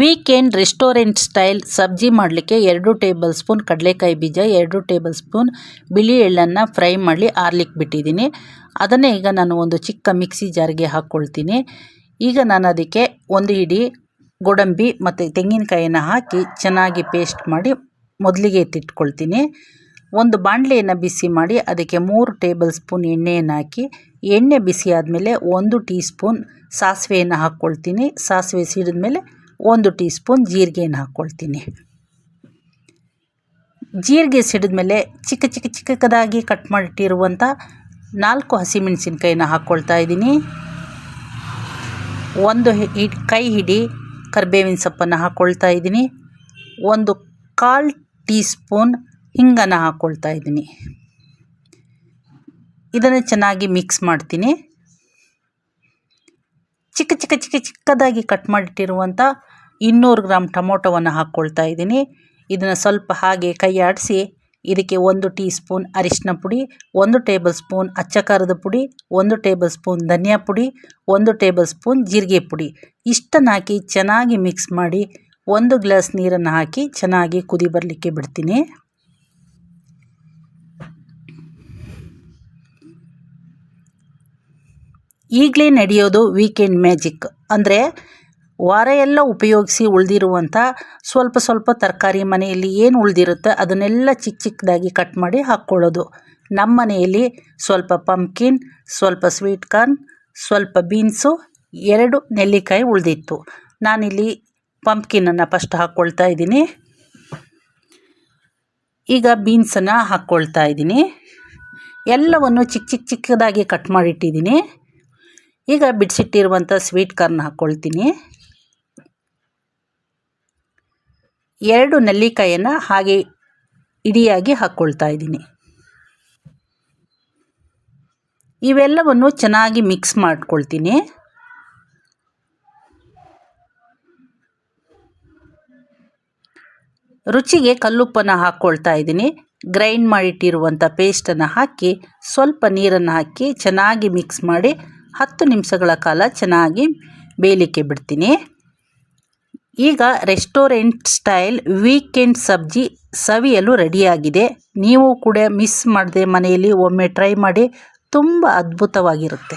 Weekend restaurant style ಸಬ್ಜಿ ಮಾಡಲಿಕ್ಕೆ 2 table spoon ಕಡಲೆಕಾಯಿ ಬೀಜ, 2 ಟೇಬಲ್ ಸ್ಪೂನ್ ಬಿಳಿ ಎಳ್ಳನ್ನು ಫ್ರೈ ಮಾಡಿ ಆರ್ಲಿಕ್ಕೆ ಬಿಟ್ಟಿದ್ದೀನಿ. ಅದನ್ನೇ ಈಗ ನಾನು ಒಂದು ಚಿಕ್ಕ ಮಿಕ್ಸಿ ಜಾರ್ಗೆ ಹಾಕ್ಕೊಳ್ತೀನಿ. ಈಗ ನಾನು ಅದಕ್ಕೆ ಒಂದು ಹಿಡಿ ಗೋಡಂಬಿ ಮತ್ತು ತೆಂಗಿನಕಾಯಿಯನ್ನು ಹಾಕಿ ಚೆನ್ನಾಗಿ ಪೇಸ್ಟ್ ಮಾಡಿ ಮೊದಲಿಗೆ ಎತ್ತಿಟ್ಕೊಳ್ತೀನಿ. ಒಂದು ಬಾಣಲೆಯನ್ನು ಬಿಸಿ ಮಾಡಿ ಅದಕ್ಕೆ 3 ಟೇಬಲ್ ಸ್ಪೂನ್ ಎಣ್ಣೆಯನ್ನು ಹಾಕಿ, ಎಣ್ಣೆ ಬಿಸಿ ಆದಮೇಲೆ 1 ಟೀ ಸ್ಪೂನ್ ಸಾಸಿವೆಯನ್ನು ಹಾಕ್ಕೊಳ್ತೀನಿ. ಸಾಸಿವೆ ಸಿಡಿದ ಮೇಲೆ 1 ಟೀ ಸ್ಪೂನ್ ಜೀರಿಗೆಯನ್ನು ಹಾಕ್ಕೊಳ್ತೀನಿ. ಜೀರಿಗೆ ಸಿಡಿದ ಮೇಲೆ ಚಿಕ್ಕದಾಗಿ ಕಟ್ ಮಾಡಿಟ್ಟಿರುವಂಥ 4 ಹಸಿಮೆಣಸಿನ್ಕಾಯಿನ ಹಾಕ್ಕೊಳ್ತಾ ಇದ್ದೀನಿ. 1 ಕೈ ಹಿಡಿ ಕರಿಬೇವಿನ ಸೊಪ್ಪನ್ನು ಹಾಕ್ಕೊಳ್ತಾ ಇದ್ದೀನಿ. 1/4 ಟೀ ಸ್ಪೂನ್ ಹಿಂಗನ್ನು ಹಾಕ್ಕೊಳ್ತಾ ಇದ್ದೀನಿ. ಇದನ್ನು ಚೆನ್ನಾಗಿ ಮಿಕ್ಸ್ ಮಾಡ್ತೀನಿ. ಚಿಕ್ಕದಾಗಿ ಕಟ್ ಮಾಡಿಟ್ಟಿರುವಂಥ 200 ಗ್ರಾಮ್ ಟೊಮೊಟೊವನ್ನು ಹಾಕ್ಕೊಳ್ತಾ ಇದ್ದೀನಿ. ಇದನ್ನು ಸ್ವಲ್ಪ ಹಾಗೆ ಕೈ ಆಡಿಸಿ ಇದಕ್ಕೆ 1 ಟೀ ಸ್ಪೂನ್ ಅರಿಶಿನ ಪುಡಿ, 1 ಟೇಬಲ್ ಸ್ಪೂನ್ ಅಚ್ಚ ಖಾರದ ಪುಡಿ, 1 ಟೇಬಲ್ ಸ್ಪೂನ್ ಧನಿಯಾ ಪುಡಿ, 1 ಟೇಬಲ್ ಸ್ಪೂನ್ ಜೀರಿಗೆ ಪುಡಿ ಇಷ್ಟನ್ನು ಹಾಕಿ ಚೆನ್ನಾಗಿ ಮಿಕ್ಸ್ ಮಾಡಿ 1 ಗ್ಲಾಸ್ ನೀರನ್ನು ಹಾಕಿ ಚೆನ್ನಾಗಿ ಕುದಿ ಬರಲಿಕ್ಕೆ ಬಿಡ್ತೀನಿ. ಈಗಲೇ ನಡೆಯೋದು ವೀಕೆಂಡ್ ಮ್ಯಾಜಿಕ್. ಅಂದರೆ ವಾರ ಎಲ್ಲ ಉಪಯೋಗಿಸಿ ಉಳಿದಿರುವಂಥ ಸ್ವಲ್ಪ ತರಕಾರಿ ಮನೆಯಲ್ಲಿ ಏನು ಉಳಿದಿರುತ್ತೆ ಅದನ್ನೆಲ್ಲ ಚಿಕ್ಕದಾಗಿ ಕಟ್ ಮಾಡಿ ಹಾಕ್ಕೊಳ್ಳೋದು. ನಮ್ಮ ಮನೆಯಲ್ಲಿ ಸ್ವಲ್ಪ ಪಂಪ್ಕಿನ್, ಸ್ವಲ್ಪ ಸ್ವೀಟ್ ಕಾರ್ನ್, ಸ್ವಲ್ಪ ಬೀನ್ಸು, 2 ನೆಲ್ಲಿಕಾಯಿ ಉಳಿದಿತ್ತು. ನಾನಿಲ್ಲಿ ಪಂಪ್ಕಿನನ್ನು ಫಸ್ಟ್ ಹಾಕ್ಕೊಳ್ತಾ ಇದ್ದೀನಿ. ಈಗ ಬೀನ್ಸನ್ನು ಹಾಕ್ಕೊಳ್ತಾ ಇದ್ದೀನಿ. ಎಲ್ಲವನ್ನು ಚಿಕ್ಕದಾಗಿ ಕಟ್ ಮಾಡಿಟ್ಟಿದ್ದೀನಿ. ಈಗ ಬಿಡಿಸಿಟ್ಟಿರುವಂಥ ಸ್ವೀಟ್ ಕಾರ್ನ್ ಹಾಕ್ಕೊಳ್ತೀನಿ. 2 ನೆಲ್ಲಿಕಾಯನ್ನು ಹಾಗೆ ಇಡಿಯಾಗಿ ಹಾಕ್ಕೊಳ್ತಾ ಇದ್ದೀನಿ. ಇವೆಲ್ಲವನ್ನು ಚೆನ್ನಾಗಿ ಮಿಕ್ಸ್ ಮಾಡ್ಕೊಳ್ತೀನಿ. ರುಚಿಗೆ ಕಲ್ಲುಪ್ಪನ್ನು ಹಾಕ್ಕೊಳ್ತಾ ಇದ್ದೀನಿ. ಗ್ರೈಂಡ್ ಮಾಡಿಟ್ಟಿರುವಂಥ ಪೇಸ್ಟನ್ನು ಹಾಕಿ ಸ್ವಲ್ಪ ನೀರನ್ನು ಹಾಕಿ ಚೆನ್ನಾಗಿ ಮಿಕ್ಸ್ ಮಾಡಿ 10 ನಿಮಿಷಗಳ ಕಾಲ ಚೆನ್ನಾಗಿ ಬೇಯಲಿಕ್ಕೆ ಬಿಡ್ತೀನಿ. ಈಗ ರೆಸ್ಟೋರೆಂಟ್ ಸ್ಟೈಲ್ ವೀಕೆಂಡ್ ಸಬ್ಜಿ ಸವಿಯಲು ರೆಡಿಯಾಗಿದೆ. ನೀವು ಕೂಡ ಮಿಸ್ ಮಾಡದೆ ಮನೆಯಲ್ಲಿ ಒಮ್ಮೆ ಟ್ರೈ ಮಾಡಿ, ತುಂಬ ಅದ್ಭುತವಾಗಿರುತ್ತೆ.